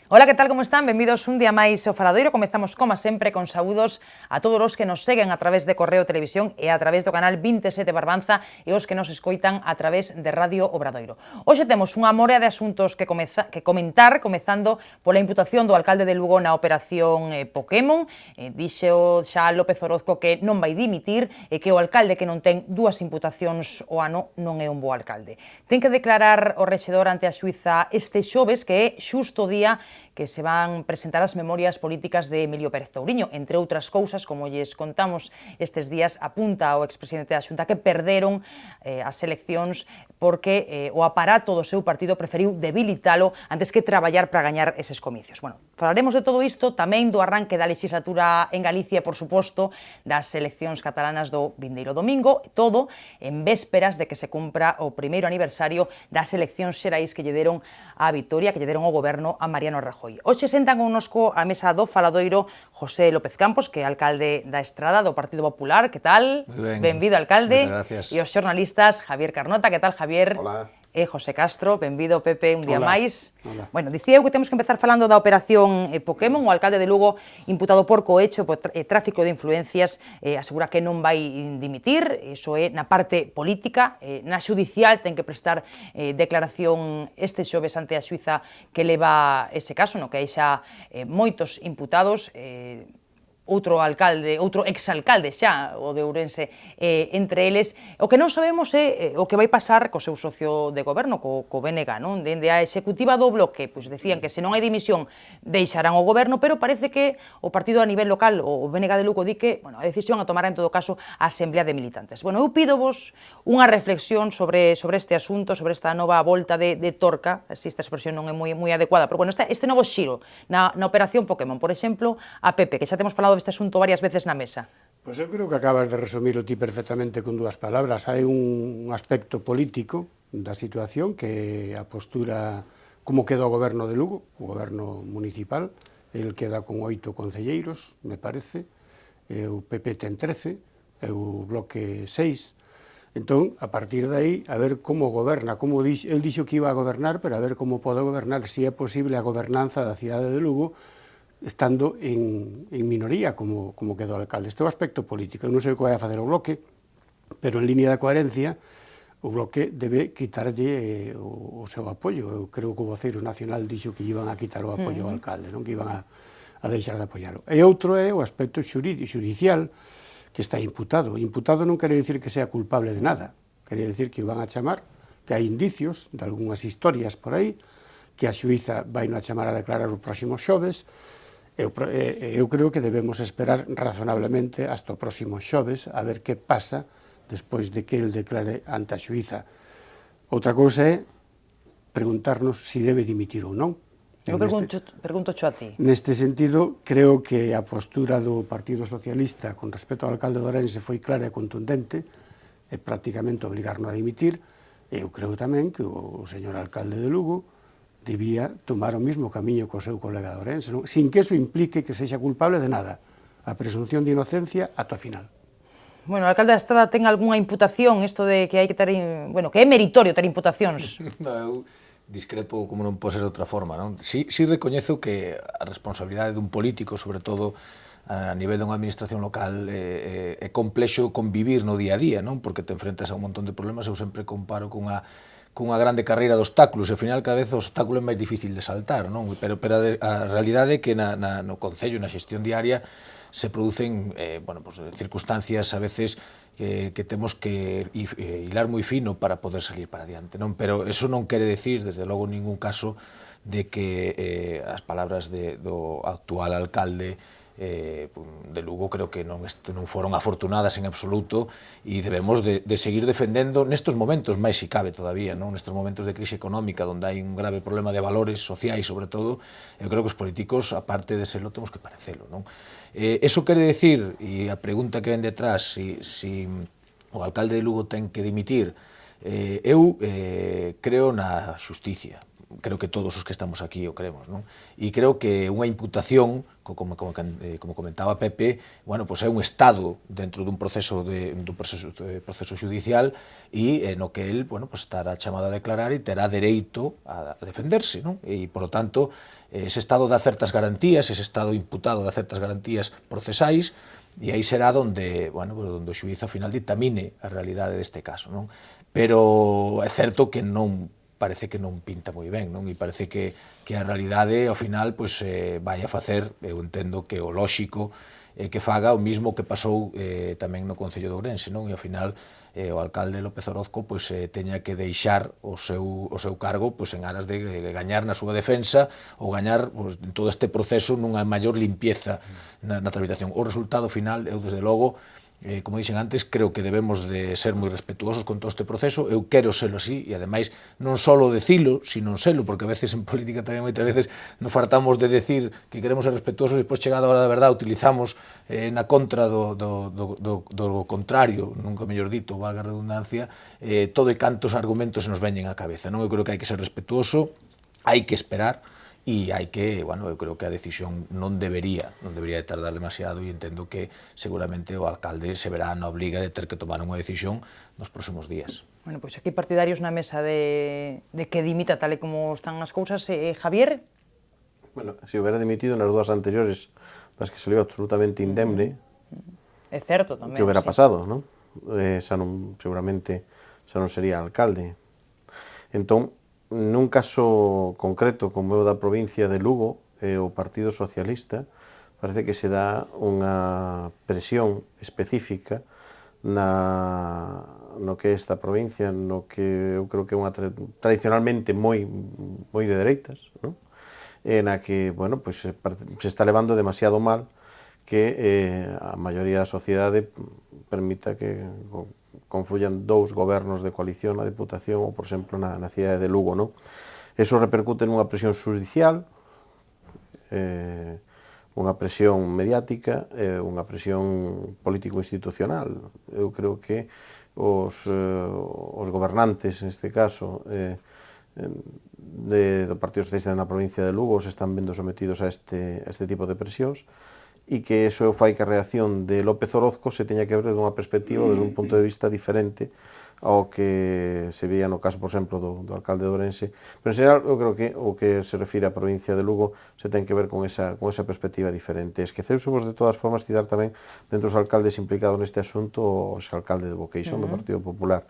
Ola, que tal, como están? Benvidos un día máis ao Faladoiro. Comezamos, como sempre, con saúdos a todos os que nos seguen a través de Correo Televisión e a través do canal 27 Barbanza e os que nos escoitan a través de Radio Obradoiro. Hoxe temos unha morea de asuntos que comentar, comezando pola imputación do alcalde de Lugo na operación Pokémon. Dixo xa López Orozco que non vai dimitir e que o alcalde que non ten dúas imputacións o ano non é un bo alcalde. Ten que declarar o rexedor ante a xuíza este xoves, que é xusto o día que se van presentar as memorias políticas de Emilio Pérez Touriño. Entre outras cousas, como lles contamos estes días, apunta o expresidente da Xunta que perderon as eleccións porque o aparato do seu partido preferiu debilitalo antes que traballar para gañar eses comicios. Bueno, falaremos de todo isto, tamén do arranque da legislatura en Galicia, por suposto, das eleccións catalanas do vindeiro domingo, todo en vésperas de que se cumpra o primeiro aniversario das eleccións xerais que lle deron a vitoria, que lle deron o goberno a Mariano Rajoy. Hoxe sentan connosco a mesa do Faladoiro José López Campos, que é alcalde da Estrada do Partido Popular. Que tal? Benvido, alcalde. E os xornalistas Javier Carnota. Que tal, Javier? Hola. E José Castro. Benvido, Pepe, un día máis. Hola. Bueno, dicía eu que temos que empezar falando da operación Pokémon. O alcalde de Lugo, imputado por cohecho, por tráfico de influencias, asegura que non vai dimitir. Iso é na parte política. Na xudicial ten que prestar declaración este xoves ante a xuíza que leva ese caso, no que hai xa moitos imputados, outro exalcalde xa, o de Ourense, entre eles. O que non sabemos é o que vai pasar co seu socio de goberno, co BNG, non? Dende a executiva do bloque, pois decían que se non hai dimisión deixarán o goberno, pero parece que o partido a nivel local, o BNG de Lugo, di que a decisión a tomará en todo caso a Asamblea de Militantes. Bueno, eu pídovos unha reflexión sobre este asunto, sobre esta nova volta de torca, se esta expresión non é moi adecuada, pero bueno, este novo xiro na operación Pokémon. Por exemplo, a Pepe, que xa temos falado deste asunto varias veces na mesa. Pois eu creo que acabas de resumilo ti perfectamente con dúas palabras. Hai un aspecto político da situación, que a postura, como queda o goberno de Lugo, o goberno municipal. El queda con 8 concelleiros, me parece, o PP ten 13, e o bloque 6. Entón, a partir de aí, a ver como goberna, el dixo que iba a gobernar, pero a ver como pode gobernar, se é posible a gobernanza da cidade de Lugo, estando en minoría, como quedou o alcalde. Este é o aspecto político. Eu non sei o que vai a fazer o bloque, pero en línea de coherencia, o bloque debe quitarlle o seu apoio. Eu creo que o voceiro nacional dixo que iban a quitar o apoio ao alcalde, non que iban a deixar de apoiarlo. E outro é o aspecto xudicial, que está imputado. O imputado non quere dicir que sea culpable de nada. Quere dicir que o van a chamar, que hai indicios de algunhas historias por aí, que a xuíza vai non a chamar a declarar o próximo xoves. Eu creo que debemos esperar razonablemente hasta o próximo xoves a ver que pasa despois de que el declare ante a xuíza. Outra cousa é preguntarnos se debe dimitir ou non. Eu pregunto xo a ti. Neste sentido, creo que a postura do Partido Socialista con respecto ao alcalde de Ourense foi clara e contundente, e prácticamente obligarnos a dimitir. Eu creo tamén que o señor alcalde de Lugo debía tomar o mismo camiño co seu colega de Ourense, non? Sin que eso implique que sexa culpable de nada. A presunción de inocencia ata o final. Bueno, o alcalde da Estrada ten algunha imputación, isto de que hai que ter, bueno, que é meritorio ter imputacións? Eu discrepo como non pode ser de outra forma, non? Si recoñezo que a responsabilidade dun político, sobre todo a nivel dunha administración local, é complexo convivir no día a día, non? Porque te enfrentas a un montón de problemas. Eu sempre comparo cunha grande carreira de obstáculos, e ao final cada vez o obstáculo é máis difícil de saltar, non? Pero a realidade é que no Concello, na xestión diaria, se producen circunstancias a veces que temos que hilar moi fino para poder salir para adiante, non? Pero eso non quere decir, desde logo, en ningún caso, de que as palabras do actual alcalde de Lugo creo que non foron afortunadas en absoluto, e debemos de seguir defendendo nestes momentos, máis si cabe todavía, nestes momentos de crise económica, onde hai un grave problema de valores sociais, sobre todo. Eu creo que os políticos, aparte de serlo, temos que parecelo, non? Eso quere decir, e a pregunta que ven detrás, si o alcalde de Lugo ten que dimitir, eu creo na xusticia. creo que todos os que estamos aquí o cremos, non? E creo que unha imputación, como comentaba Pepe, bueno, pues é un Estado dentro dun proceso judicial e no que el, bueno, pues estará chamado a declarar e terá dereito a defenderse, non? E, por lo tanto, ese Estado dá certas garantías, ese Estado imputado dá certas garantías procesais, e aí será onde, bueno, onde o xuízo ao final ditamine a realidade deste caso, non? Pero é certo que non parece que non pinta moi ben, non? E parece que a realidade ao final pois vai a facer, eu entendo que o lóxico que faga o mismo que pasou tamén no Concello de Ourense, non? E ao final o alcalde López Orozco pois teña que deixar o seu cargo pois en aras de gañar na súa defensa ou gañar pois, en todo este proceso nunha maior limpieza na tramitación. O resultado final, eu desde logo, como dixen antes, creo que debemos de ser moi respetuosos con todo este proceso. Eu quero selo así, e ademais non só decilo, sino selo, porque a veces en política tamén moitas veces nos fartamos de decir que queremos ser respetuosos e depois chegada a hora da verdade utilizamos na contra do contrario, nunca mellor dito, valga a redundancia, todo e cantos argumentos se nos veñen á cabeza, non? Eu creo que hai que ser respetuoso, hai que esperar, e hai que, bueno, eu creo que a decisión non debería de tardar demasiado, e entendo que seguramente o alcalde se verá na obliga de ter que tomar unha decisión nos próximos días. Bueno, pois aquí partidarios na mesa de que dimita tal e como están as cousas. Javier? Bueno, se houbera dimitido nas dúas anteriores, das que salió absolutamente indemne, é certo tamén, que houbera pasado, non? Seguramente xa non sería alcalde. Entón, nun caso concreto como é o da provincia de Lugo, o Partido Socialista, parece que se dá unha presión específica no que é esta provincia, no que eu creo que é unha tradicionalmente moi de dereitas, non? Na que, bueno, pues se está levando demasiado mal que a maioría da sociedade permita que confluyan dous gobernos de coalición na Deputación ou, por exemplo, na cidade de Lugo, non? Eso repercute nunha presión judicial, unha presión mediática, unha presión político-institucional. Eu creo que os gobernantes, neste caso, do Partido Socialista na provincia de Lugo se están vendo sometidos a este tipo de presións, e que eso fai que a reacción de López Orozco se teña que ver dunha perspectiva desde un punto de vista diferente ao que se veía no caso, por exemplo, do alcalde de Ourense. Pero, en xeral, eu creo que o que se refire á provincia de Lugo se ten que ver con esa perspectiva diferente. Esqueceusemos, de todas formas, citar tamén dentro dos alcaldes implicados neste asunto o alcalde de Boqueixón, do Partido Popular.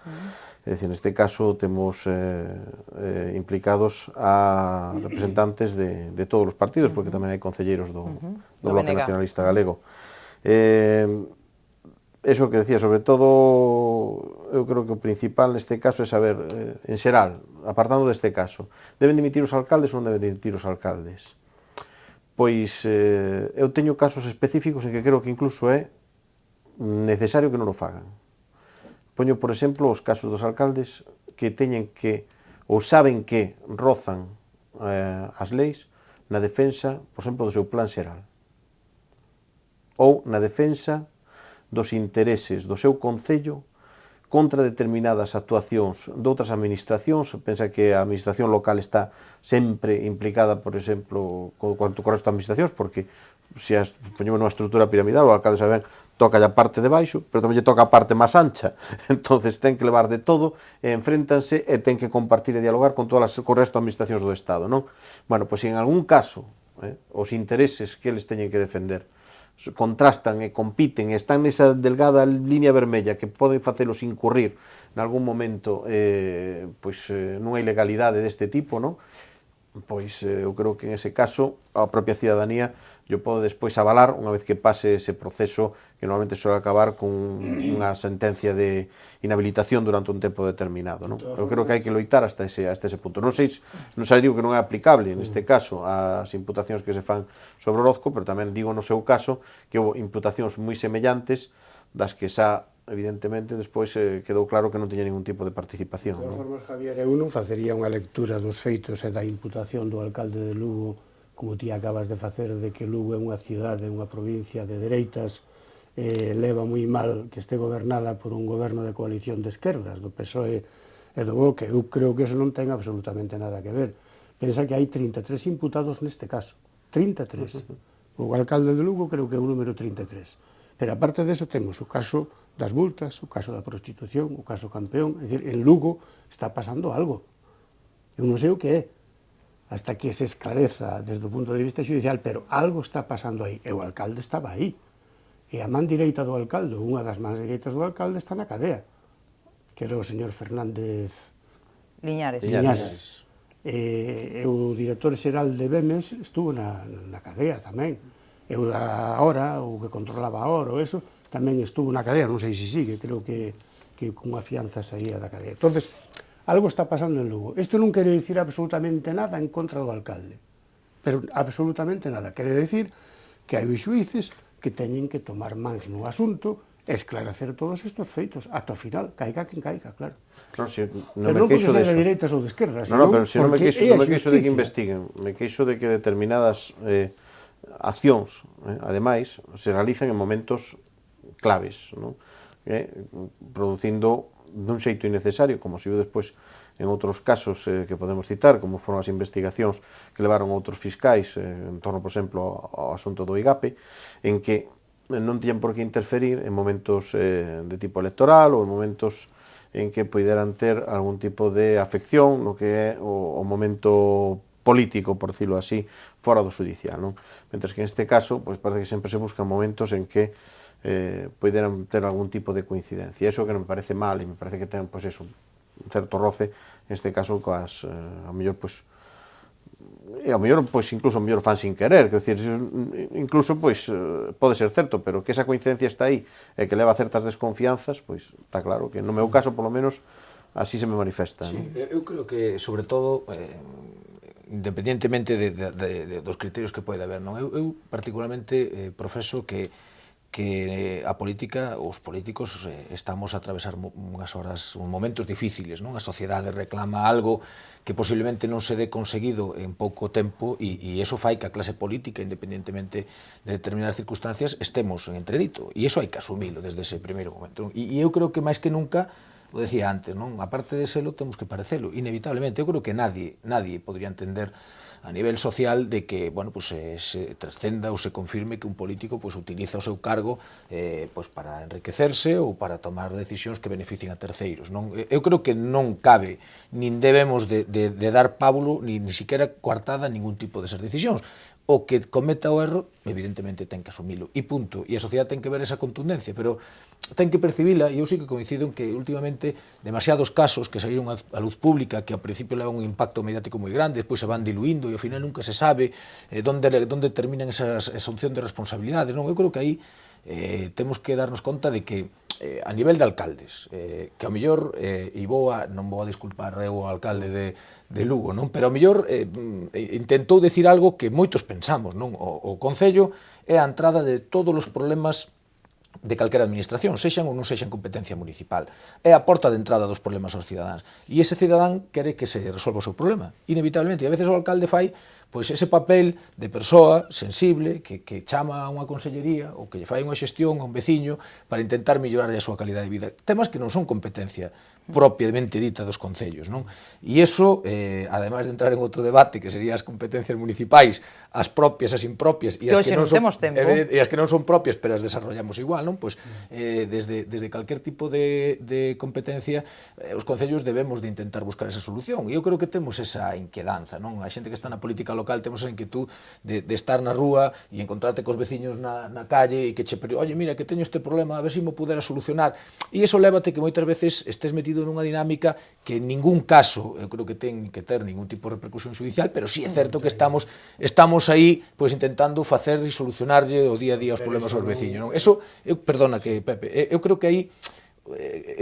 É dicir, neste caso temos implicados a representantes de todos os partidos, porque tamén hai concelleiros do Bloque Nacionalista Galego. Eso que decía, sobre todo, eu creo que o principal neste caso é saber, en xeral, apartando deste caso, deben dimitir os alcaldes ou non deben dimitir os alcaldes? Pois eu teño casos específicos en que creo que incluso é necesario que non o fagan. Poño, por exemplo, os casos dos alcaldes que teñen que, ou saben que rozan as leis na defensa, por exemplo, do seu plan xeral, ou na defensa dos intereses do seu concello contra determinadas actuacións de outras administracións. Pensa que a administración local está sempre implicada, por exemplo, con resto de administracións, porque se poñemos nunha estrutura piramidal, o alcalde sabe ben, toca a parte de baixo, pero tamén lle toca a parte máis ancha. Entonces ten que levar de todo, enfréntanse e ten que compartir e dialogar con todas o resto de administracións do Estado, non? Bueno, pois se en algún caso os intereses que eles teñen que defender contrastan e compiten e están nesa delgada línea vermella que poden facelos incurrir en algún momento nunha ilegalidade deste tipo, non? Pois eu creo que en ese caso a propia cidadanía yo pode despois avalar unha vez que pase ese proceso que normalmente suele acabar con unha sentencia de inhabilitación durante un tempo determinado, non? Eu creo que hai que loitar hasta ese punto. Non sei, digo que non é aplicable neste caso as imputacións que se fan sobre Orozco, pero tamén digo no seu caso que houve imputacións moi semellantes das que xa evidentemente despois quedou claro que non tiña ningún tipo de participación. De todas formas, Javier, eu non facería unha lectura dos feitos e da imputación do alcalde de Lugo como ti acabas de facer, de que Lugo é unha cidade, unha provincia de dereitas, leva moi mal que este gobernada por un goberno de coalición de esquerdas, do PSOE e do BOque. Eu creo que eso non ten absolutamente nada que ver. Pensa que hai 33 imputados neste caso, 33. O alcalde de Lugo creo que é o número 33. Pero aparte deso temos o caso das multas, o caso da prostitución, o caso campeón, é dicir, en Lugo está pasando algo. Eu non sei o que é, hasta que se esclareza desde o punto de vista judicial, pero algo está pasando aí, e o alcalde estaba aí. E a man direita do alcalde, unha das mans direitas do alcalde, está na cadea, que era o señor Fernández Liñares. Liñares. E o director xeral de Bemes estuvo na cadea tamén. E o agora, o que controlaba agora, o eso, tamén estuvo na cadea, non sei se sigue, creo que con unha fianza saía da cadea. Entonces, algo está pasando en Lugo. Isto non quere dicir absolutamente nada en contra do alcalde, pero absolutamente nada. Quere dicir que hai xuíces que teñen que tomar mans no asunto e esclarecer todos estes feitos, ata o final, caiga quen caiga, claro. Non, si, non me queixo de dereitas ou de esquerdas. Non, pero si non me queixo de que investiguen, me queixo de que determinadas accións, ademais, se realizan en momentos claves, non? Producindo dun xeito innecesario, como se viu despois en outros casos que podemos citar, como foron as investigacións que levaron outros fiscais en torno, por exemplo, ao asunto do IGAPE, en que non tiñan por que interferir en momentos de tipo electoral ou en momentos en que poideran ter algún tipo de afección no que é o momento político, por decirlo así, fora do judicial, non? Mentres que neste caso, pois parece que sempre se buscan momentos en que poideran ter algún tipo de coincidencia. Eso que non me parece mal, e me parece que ten, pois eso, un certo roce, neste caso, coas, a mellor, pois, e ao mellor, pois, incluso ao mellor fan sin querer, que decir, incluso, pois, pode ser certo, pero que esa coincidencia está aí e que leva a certas desconfianzas, pois, está claro que no meu caso, polo menos, así se me manifesta. Sí, eu creo que, sobre todo, independientemente dos criterios que pode haber, non? Eu particularmente profeso que a política, os políticos estamos a atravesar unhas horas, uns momentos difíciles, non? A sociedade reclama algo que posiblemente non se dé conseguido en pouco tempo e iso fai que a clase política, independentemente de determinadas circunstancias, estemos en entredito e iso hai que asumilo desde ese primeiro momento. E eu creo que máis que nunca, o decía antes, non? A parte de selo, temos que parecelo, inevitablemente. Eu creo que nadie podría entender a nivel social de que, bueno, pues, se trascenda ou se confirme que un político pues, utiliza o seu cargo pues, para enriquecerse ou para tomar decisións que beneficien a terceiros, non? Eu creo que non cabe, nin debemos de dar pábulo, ni siquiera coartada ningún tipo desas decisións. O que cometa o erro, evidentemente ten que asumilo, e punto. E a sociedade ten que ver esa contundencia, pero ten que percibila, e eu sí que coincido en que últimamente demasiados casos que saíron a luz pública que ao principio levan un impacto mediático moi grande, despois se van diluindo e ao final nunca se sabe onde terminan esa opción de responsabilidades, non? Eu creo que aí temos que darnos conta de que a nivel de alcaldes, que ao mellor, non vou a disculpar eu o alcalde de Lugo, non? Pero ao mellor intentou decir algo que moitos pensamos, non? O Concello é a entrada de todos os problemas de calquera administración, sexan ou non sexan competencia municipal. É a porta de entrada dos problemas aos cidadáns. E ese cidadán quere que se resolva o seu problema, inevitablemente. E a veces o alcalde fai pois ese papel de persoa sensible que chama a unha consellería ou que lle fai unha xestión a un veciño para intentar mellorar a súa calidade de vida. Temas que non son competencia propiamente dita dos concellos, non? E iso, ademais de entrar en outro debate que sería as competencias municipais, as propias, as impropias e as que non son propias, pero as desarrollamos igual, non? Pois desde calquer tipo de competencia, os concellos debemos de intentar buscar esa solución. E eu creo que temos esa inquedanza, non? A xente que está na política local temos a inquietud de estar na rúa e encontrarte cos veciños na calle e que che pero, oye, mira, que teño este problema, a ver se mo pudera solucionar. E iso lévate que moitas veces estés metido nunha dinámica que en ningún caso, eu creo que ten que ter ningún tipo de repercusión judicial, pero sí é certo que estamos aí pois intentando facer e solucionarlle o día a día os problemas aos veciños, non? Eso, perdona que, Pepe, eu creo que aí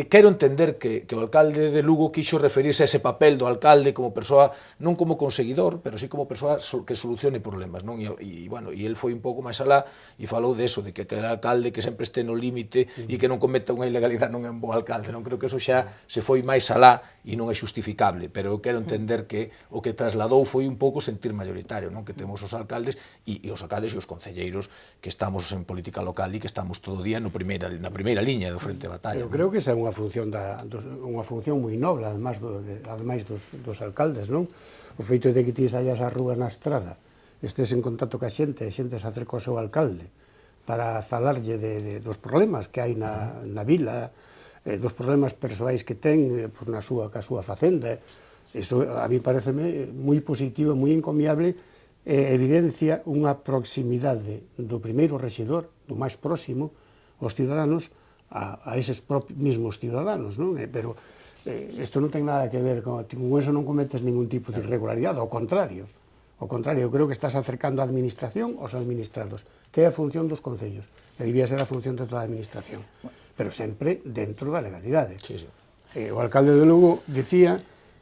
quero entender que o alcalde de Lugo quixo referirse a ese papel do alcalde como persoa, non como conseguidor, pero sí como persoa que solucione problemas, non? E bueno, e el foi un pouco máis alá e falou de eso, de que era alcalde que sempre este no límite e que non cometa unha ilegalidade non é un bo alcalde, non? Creo que eso xa se foi máis alá e non é justificable, pero eu quero entender que o que trasladou foi un pouco sentir mayoritario, non? Que temos os alcaldes e os alcaldes e os concelleiros que estamos en política local e que estamos todo o día na primeira liña do frente de batalla. creo que esa é unha función moi noble, ademais dos alcaldes, non? O feito de que ti saias á rúa na estrada, estés en contacto ca xente, a xente se acerca ao seu alcalde para falarlle dos problemas que hai na vila, dos problemas persoais que ten ca súa facenda. Iso a mí pareceme moi positivo, moi encomiable, evidencia unha proximidade do primeiro rexidor, do máis próximo, aos ciudadanos, a eses mismos ciudadanos, non? Pero isto non ten nada que ver con eso, non cometes ningún tipo de irregularidade, ao contrario. Ao contrario, eu creo que estás acercando a administración aos administrados, que é a función dos concellos, que debía ser a función de toda a administración, pero sempre dentro da legalidade. O alcalde de Lugo dicía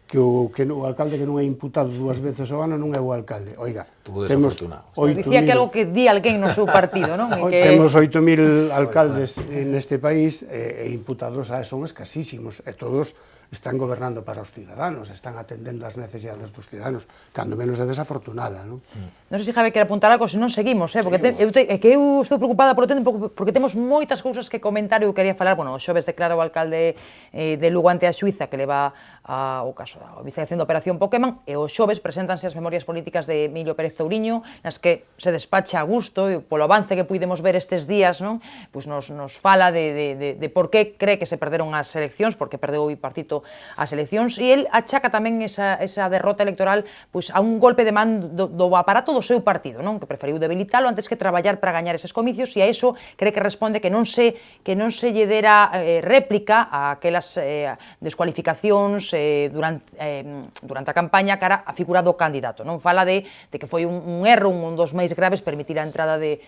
que o alcalde que non é imputado 2 veces ao ano non é o alcalde. Oiga, temos 8.000... Dicía que algo que di alguén no seu partido, non? Temos 8.000 alcaldes neste país e imputados son escasísimos, e todos están gobernando para os ciudadanos, están atendendo as necesidades dos ciudadanos, cando menos é desafortunada, non? Non sei se Javi quer apuntar algo, se non seguimos, porque eu estou preocupada polo tempo, porque temos moitas cousas que comentar e eu quería falar, o xoves declara o alcalde de Lugo ante a xuíza que leva o caso da investigación da Operación Pokémon, e o xoves preséntanse as memorias políticas de Emilio Pérez Touriño, nas que se despacha a gusto, e polo avance que puidemos ver estes días, non? Pois nos fala de por que cree que se perderon as eleccións, porque perdeu o bipartito as eleccións, e el achaca tamén esa derrota electoral pois a un golpe de man do aparato do seu partido, non? Que preferiu debilitalo antes que traballar para gañar eses comicios, e a iso cree que responde que non se lle dera réplica a aquelas descualificacións durante a campaña cara a figura do candidato, non? Fala de que foi un erro, un dos máis graves, permitir a entrada de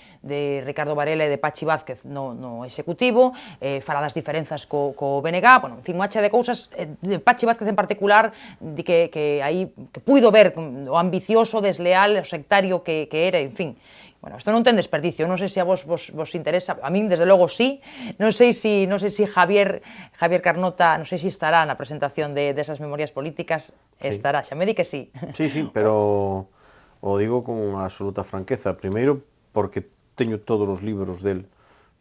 Ricardo Varela e de Pachi Vázquez no executivo, fala das diferenzas co BNG, en fin, unha chea de cousas, de Pachi Vázquez en particular, de que puido ver o ambicioso, desleal, o sectario que era, en fin. Bueno, isto non ten desperdicio, non sei se a vos interesa, a min desde logo sí, non sei se Javier Carnota, non sei se estará na presentación desas memorias políticas, estará, xa me di que sí. Sí, pero o digo con absoluta franqueza, primeiro porque teño todos os libros del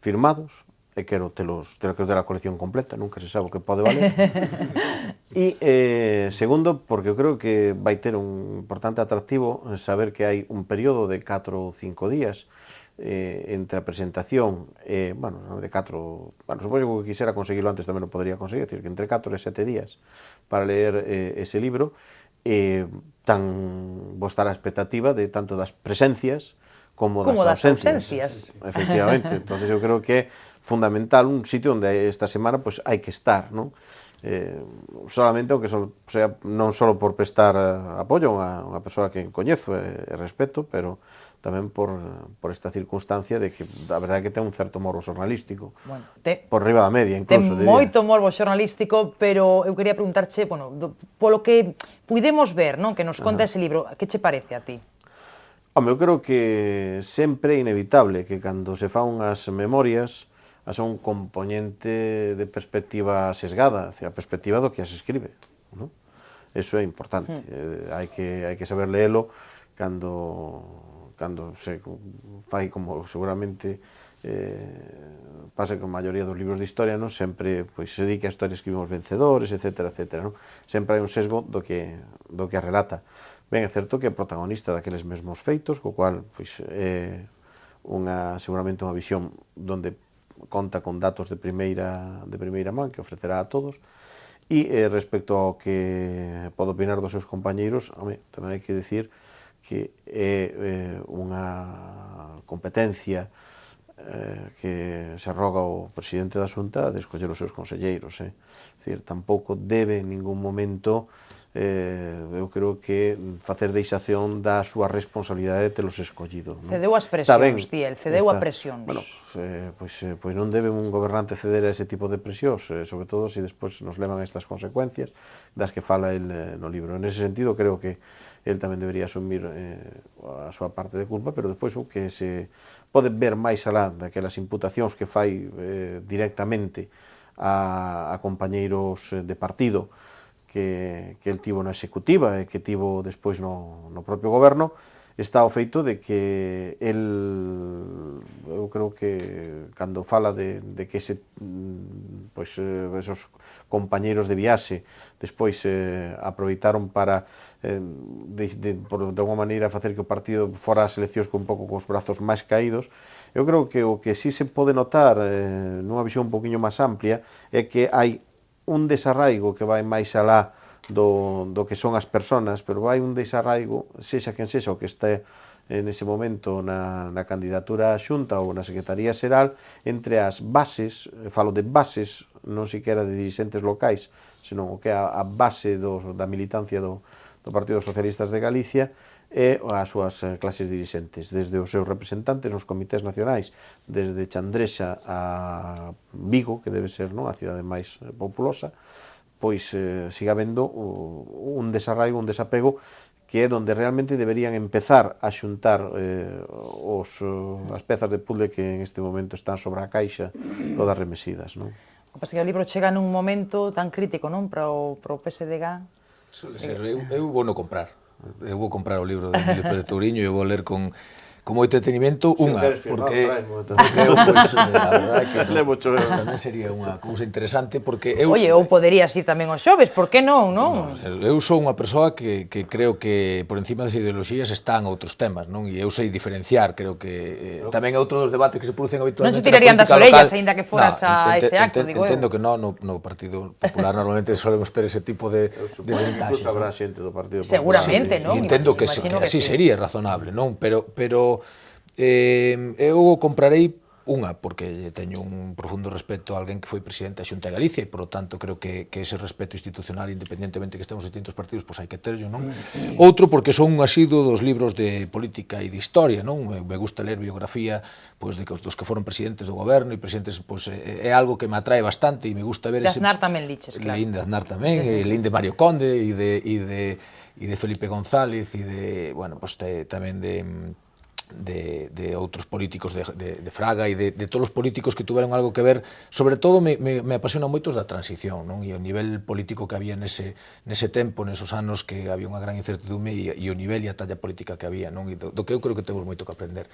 firmados, e quero ter a colección completa, nunca se sabe o que pode valer. E segundo, porque eu creo que vai ter un importante atractivo saber que hai un período de 4 ou 5 días entre a presentación de 4, supoño que quisera conseguirlo antes tamén lo podría conseguir, é dicir, que entre 4 e 7 días para ler ese libro, vos estará a expectativa de tanto das presencias como das ausencias. Efectivamente, entonces eu creo que é fundamental un sitio onde esta semana hai que estar, non? Solamente, aunque sea non só por prestar apoio a unha persoa que coñezo e respeto, pero tamén por esta circunstancia de que a verdade é que ten un certo morbo xornalístico, por riba da media, incluso. Ten moito morbo xornalístico, pero eu quería preguntarche, polo que puidemos ver, non, que nos conta ese libro, que che parece a ti? Home, eu creo que sempre é inevitable que cando se fa unhas memorias haxa un componente de perspectiva sesgada, a perspectiva do que as escribe, non? Eso é importante, hai que saber leelo cando se fai como seguramente pasa con a maioría dos libros de historia, non? Sempre se dedica a historias que vimos vencedores, etcétera, non? Sempre hai un sesgo do que a relata. Ben, é certo que é protagonista daqueles mesmos feitos, co cual é seguramente unha visión onde conta con datos de primeira man que ofrecerá a todos, e respecto ao que podo opinar dos seus compañeiros, tamén hai que decir que é unha competencia que se arroga o presidente da Xunta de escoller os seus conselleiros, é dicir, tampouco debe en ningún momento eu creo que facer deixación da súa responsabilidade de telos escollido. Cedeu as presións, Tiel, cedeu a presións. Bueno, pois non debe un gobernante ceder a ese tipo de presións, sobre todo se despois nos levan estas consecuencias das que fala el no libro. En ese sentido, creo que el tamén debería asumir a súa parte de culpa, pero despois o que se pode ver máis alá daquelas imputacións que fai directamente a compañeiros de partido que el tivo na executiva e que tivo despois no propio goberno, está o feito de que eu creo que cando fala de que esos compañeiros de viaxe despois aproveitaron para de alguma maneira facer que o partido fora as eleccións con un pouco cos brazos máis caídos. Eu creo que o que sí se pode notar nunha visión un poquinho máis amplia é que hai un desarraigo que vai máis alá do que son as persoas, pero hai un desarraigo, sexa quen sexa o que este nese momento na candidatura á Xunta ou na Secretaría Xeral, entre as bases, falo de bases, non siquera de dirixentes locais, senón o que é a base da militancia do Partido Socialistas de Galicia e as súas clases dirixentes, desde os seus representantes nos comités nacionais, desde Chandrexa a Vigo, que debe ser a cidade máis populosa, pois siga habendo un desarraigo, un desapego, que é onde realmente deberían empezar a xuntar as pezas de puzzle que en este momento están sobre a caixa todas remesidas, non? O que o libro chega nun momento tan crítico, non, para o PSDG. Suele ser, eu vou no comprar. Eu vou comprar o libro de Emilio Pérez Touriño e eu vou ler con moito detenimento unha, porque eu, pois, a verdade que tamén sería unha cousa interesante, porque eu... Oye, ou poderías ir tamén aos xoves, por que non, non? Eu sou unha persoa que creo que por encima das ideoloxías están outros temas, non? E eu sei diferenciar, creo que tamén é outro dos debates que se producen habitualmente non se tirarían das orellas, aínda que foras a ese acto, digo eu. Entendo que no Partido Popular normalmente solemos ter ese tipo de ventaxes. Incluso habrá xente do Partido Popular. Seguramente, non? Entendo que así sería razonable, non? Pero eu comprarei unha, porque teño un profundo respeto a alguén que foi presidente da Xunta de Galicia e, por lo tanto, creo que ese respeto institucional, independentemente que estemos en distintos partidos, pois hai que terlo, non? Outro, porque son un asiduo dos libros de política e de historia, non? Me gusta ler biografía pois dos que foron presidentes do goberno e presidentes, pois é algo que me atrae bastante e me gusta ver ese... De Aznar tamén liches, claro. Leín de Aznar tamén, leín de Mario Conde e de Felipe González e de, bueno, pois tamén de outros políticos de Fraga e de todos os políticos que tuveron algo que ver. Sobre todo me apasionan moito os da transición, non? E o nivel político que había nese tempo, nesos anos que había unha gran incertidumbre e o nivel e a talla política que había, non? E do que eu creo que temos moito que aprender.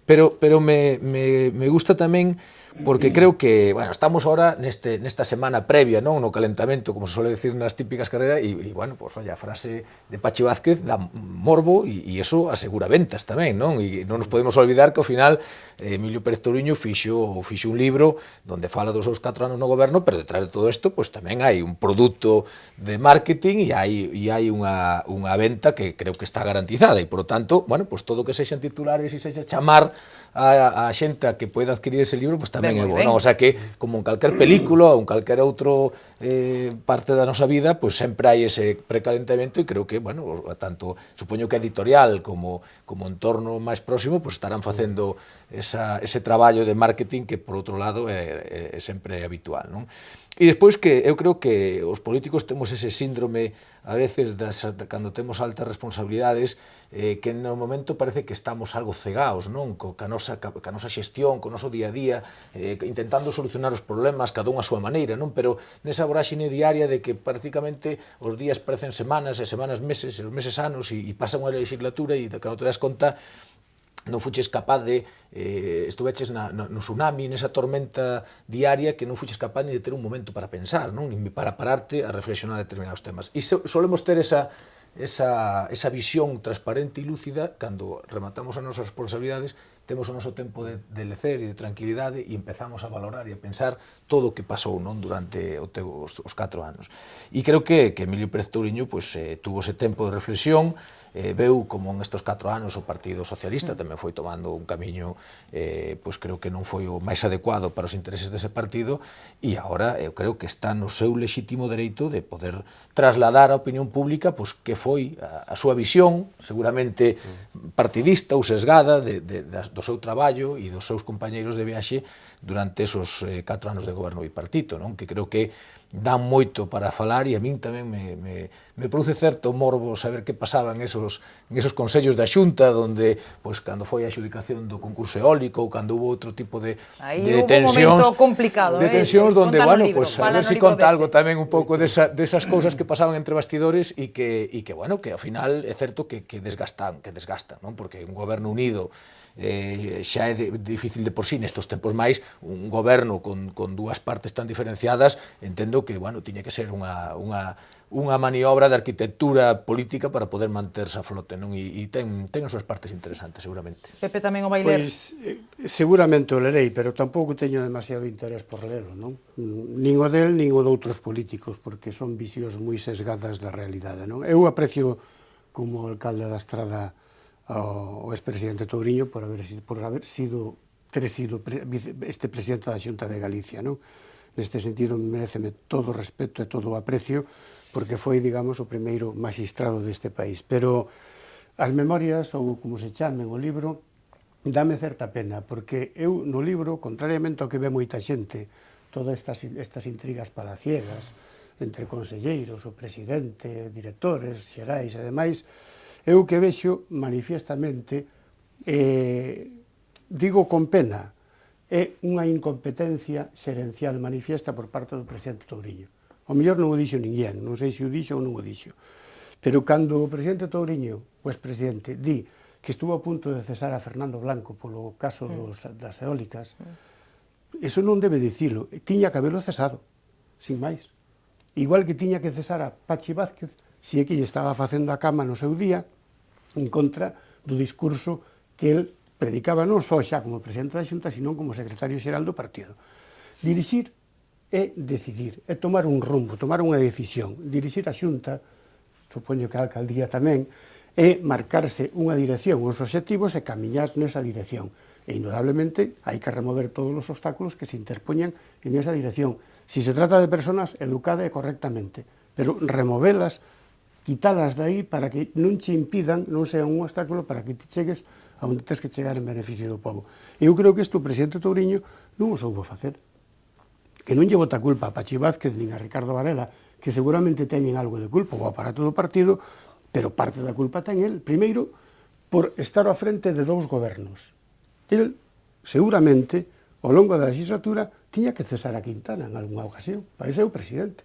Pero me gusta tamén porque creo que, bueno, estamos ahora nesta semana previa, non? No calentamento, como se suele decir nas típicas carreras, e bueno, pues, oye, a frase de Pachi Vázquez dá morbo e eso asegura ventas tamén, non? E non nos podemos olvidar que ao final Emilio Pérez Touriño fixo un libro onde fala dos seus 4 anos no goberno, pero detrás de todo isto pues, tamén hai un produto de marketing e hai unha venta que creo que está garantizada e, por lo tanto, bueno, pues, todo que sexan titulares e sexa chamar a xente a que poida adquirir ese libro, pues, tamén é bo, non? O sea que, como en calquer película ou en calquer outro parte da nosa vida, pues sempre hai ese precalentamento e creo que, bueno, tanto, supoño que editorial como entorno máis próximo, pues estarán facendo ese traballo de marketing que, por outro lado, é sempre habitual, non? E despois que eu creo que os políticos temos ese síndrome a veces cando temos altas responsabilidades que no momento parece que estamos algo cegaos, non? Ca nosa xestión, co noso día a día, intentando solucionar os problemas cada un a súa maneira, non? Pero nesa voráxine diaria de que prácticamente os días parecen semanas, e semanas meses, e os meses anos, e pasa unha legislatura e cando te das conta non fuches capaz de, estuveches no tsunami, nesa tormenta diaria, que non fuches capaz ni de ter un momento para pensar, non? Ni para pararte a reflexionar determinados temas. E solemos ter esa visión transparente e lúcida cando rematamos as nosas responsabilidades, temos o noso tempo de lecer e de tranquilidade e empezamos a valorar e a pensar todo o que pasou, non? Durante os 4 anos. E creo que Emilio Pérez Touriño tuvo ese tempo de reflexión, veu como nestes 4 anos o Partido Socialista tamén foi tomando un camiño creo que non foi o máis adecuado para os intereses dese partido e agora eu creo que está no seu lexítimo dereito de poder trasladar á opinión pública que foi a súa visión, seguramente partidista ou sesgada do seu traballo e dos seus compañeiros de viaxe durante esos 4 anos de goberno bipartito, non? Que creo que dan moito para falar e a min tamén me produce certo morbo saber que pasaba en esos consellos da Xunta onde, pois, cando foi a adxudicación do concurso eólico ou cando hubo outro tipo de tensións, onde, bueno, pois, a ver se conta algo tamén un pouco desas cousas que pasaban entre bastidores e que, bueno, que ao final é certo que desgastan, non? Porque un goberno unido xa é difícil de por sí nestes tempos máis, un goberno con dúas partes tan diferenciadas, entendo que, bueno, tiña que ser unha maniobra de arquitectura política para poder manterse a flote, non? E ten as súas partes interesantes, seguramente. Pepe tamén o vai ler? Pois, seguramente o lerei, pero tampouco teño demasiado interés por lelo, non? Nin o del, nin o de outros políticos, porque son visións moi sesgadas da realidade, non? Eu aprecio como alcalde da Estrada ao expresidente Touriño por ter sido este presidente da Xunta de Galicia, non? Neste sentido, mereceme todo o respeto e todo o aprecio, porque foi, digamos, o primeiro magistrado deste país. Pero as memorias, ou como se chamen o libro, dame certa pena, porque eu no libro, contrariamente ao que ve moita xente, todas estas intrigas palaciegas entre conselleiros, o presidente, directores, xerais e demais, eu que vexo manifiestamente, digo con pena, é unha incompetencia xerencial manifiesta por parte do presidente Touriño. O mellor non o dixo ninguén, non sei se o dixo ou non o dixo. Pero cando o presidente Touriño, o expresidente, di que estuvo a punto de cesar a Fernando Blanco polo caso das eólicas, eso non debe dicilo, tiña que habelo cesado, sin máis. Igual que tiña que cesar a Pachi Vázquez, se é que lle estaba facendo a cama no seu día en contra do discurso que el predicaba non só xa como presidente da Xunta, sino como secretario xeral do partido. Dirixir é decidir, é tomar un rumbo, tomar unha decisión. Dirixir a Xunta, supoño que a alcaldía tamén, é marcarse unha dirección, uns obxectivos e camiñar nesa dirección. E, indudablemente, hai que remover todos os obstáculos que se interpoñan en esa dirección. Si se trata de personas, educada e correctamente, pero removelas, quitalas de aí para que non che impidan, non sea un obstáculo para que te chegues a onde tens que chegar en beneficio do povo. Eu creo que isto o presidente Touriño non o soubo facer. Que non lle bota culpa a Pachi Vázquez nin a Ricardo Varela, que seguramente teñen algo de culpa, o aparato do partido, pero parte da culpa ten el, primeiro, por estar ao frente de dous gobernos. El, seguramente, ao longo da legislatura, tiña que cesar a Quintana en algunha ocasión, para ser o presidente.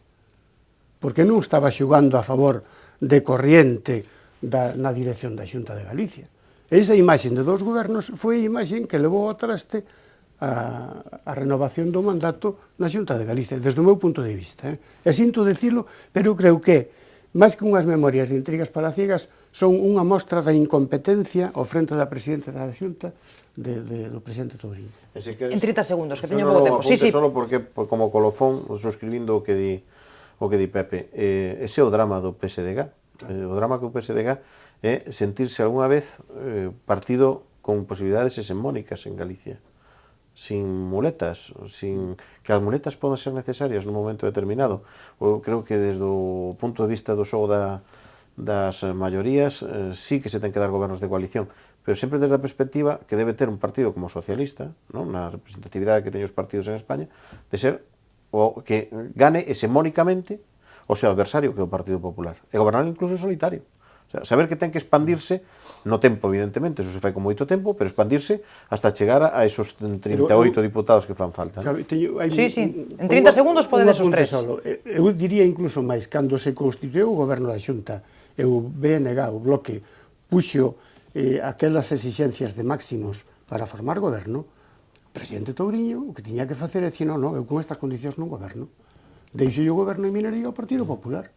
Porque non estaba xugando a favor de corriente na dirección da Xunta de Galicia. Esa imaxe de dous gobernos foi a imaxe que levou ao traste a renovación do mandato na Xunta de Galicia, desde o meu punto de vista. E sinto dicilo, pero eu creo que, máis que unhas memorias de intrigas palaciegas, son unha mostra da incompetencia ao frente da presidenta da Xunta do presidente Touriño. En 30 segundos, que teño pouco tempo. Sí, solo porque, como colofón, suscribindo o que di Pepe, ese é o drama do PSDG. O drama que o PSDG é sentirse algunha vez partido con posibilidades hexemónicas en Galicia, sin muletas, que as muletas poden ser necesarias nun momento determinado. Eu creo que desde o punto de vista do xogo das maiorías sí que se ten que dar gobernos de coalición, pero sempre desde a perspectiva que debe ter un partido como socialista, non? Na representatividade que teñen os partidos en España, de ser o que gane hexemónicamente o seu adversario, que é o Partido Popular, e gobernar incluso en solitario. O sea, saber que ten que expandirse no tempo, evidentemente, eso se fai con moito tempo, pero expandirse hasta chegar a esos 38 diputados que fan falta. Sí, en 30 segundos podedes os tres. Eu diría incluso máis, cando se constituiu o goberno da Xunta, e o BNG, o Bloque, puxo aquelas exixencias de máximos para formar goberno, o presidente Touriño o que tiña que facer é dicir, non, eu con estas condicións non goberno. Deixo o goberno en minoría ao Partido Popular.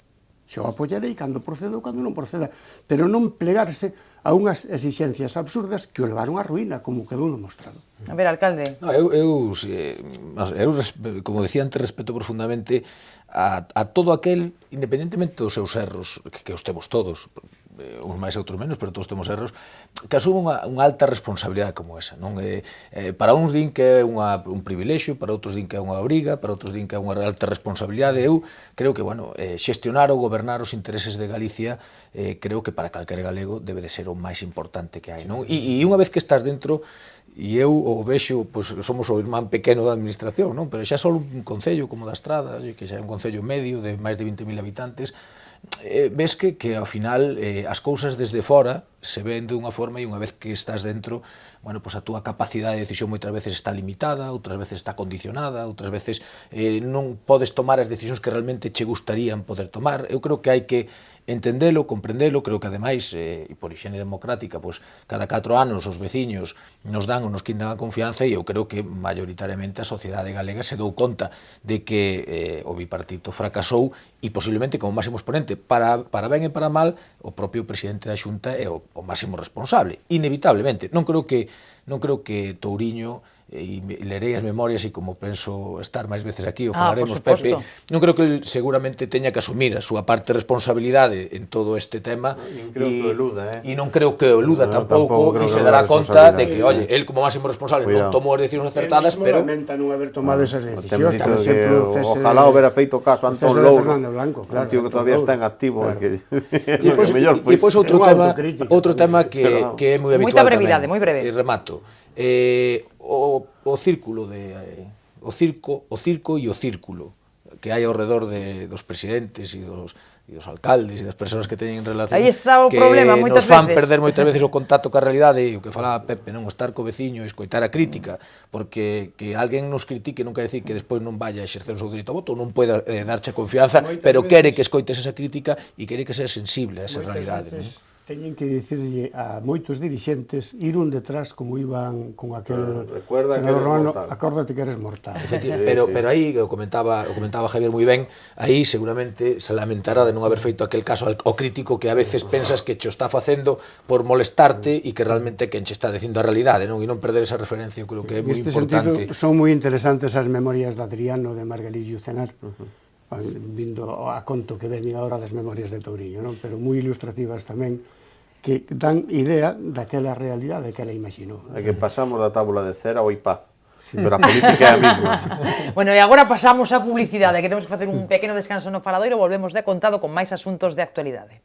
Xa o apoiarei cando proceda ou cando non proceda, pero non plegarse a unhas exixencias absurdas que o levaron á ruína, como quedou demostrado. A ver, alcalde. No, eu, como decía antes, respeto profundamente a todo aquel, independentemente dos seus erros, que os temos todos, uns máis e outros menos, pero todos temos erros, que asumen unha alta responsabilidade como esa, non? Para uns din que é un privilexio, para outros din que é unha obriga, para outros din que é unha alta responsabilidade. Eu creo que, bueno, xestionar ou gobernar os intereses de Galicia, creo que para calquer galego debe de ser o máis importante que hai, non? E unha vez que estás dentro, e eu o vexo, pois somos o irmán pequeno da administración, non? Pero xa só un concello como da Estrada, que xa é un concello medio de máis de 20.000 habitantes, ves que ao final as cousas desde fora se ven de unha forma e unha vez que estás dentro, bueno, pois a túa capacidade de decisión moitas veces está limitada, outras veces está condicionada, outras veces non podes tomar as decisións que realmente che gustarían poder tomar. Eu creo que hai que entendelo, comprendelo, creo que ademais, e por higiene democrática, pois cada 4 anos os veciños nos dan ou nos quindan a confianza e eu creo que maioritariamente a sociedade galega se dou conta de que o bipartito fracasou e posiblemente como máximo exponente, para ben e para mal, o propio presidente da Xunta é o máximo responsable, inevitablemente. Non creo que Touriño, e lerei as memorias e como penso estar máis veces aquí, o falaremos, Pepe, non creo que ele seguramente teña que asumir a súa parte de responsabilidade en todo este tema e non creo que o eluda tampouco e se dará conta de que, oye, el como máximo responsable non tomou as decisións acertadas, pero lamenta non haber tomado esas decisións, por exemplo, ojalá houbera feito caso a Antón Louro, un tío que todavía está en activo. E depois outro tema que é moi habitual tamén, e remato, o círculo o circo e o círculo que hai ao redor dos presidentes e dos alcaldes e das persoas que teñen relación, aí está o problema, moitas veces nos fan veces perder moitas veces o contacto ca realidade e o que falaba Pepe, non, o estar co veciño e escoitar a crítica, porque que alguén nos critique non quere decir que despois non vaya a exercer o seu dereito ao voto, non poida darche confianza, pero quere que escoites esa crítica e quere que seas sensible a esa realidade, non? Teñen que dicirlle a moitos dirixentes ir un detrás como iban con aquel senador Romano, acórdate que eres mortal. Pero aí, o comentaba Javier moi ben, aí seguramente se lamentará de non haber feito aquel caso ao crítico que a veces pensas que cho está facendo por molestarte e que realmente quen che está dicindo a realidade, non? E non perder esa referencia, eu creo que é moi importante. Neste sentido, son moi interesantes as memorias de Adriano de Margalillo Cenar, vindo a conto que veñen agora das memorias de Touriño, non? Pero moi ilustrativas tamén, que dan idea daquela realidade que ela imaginou. É que pasamos da tábula de cera ao iPad, pero a política é a mesma. Bueno, e agora pasamos á publicidade, que temos que facer un pequeno descanso no faladoiro, volvemos de contado con máis asuntos de actualidade.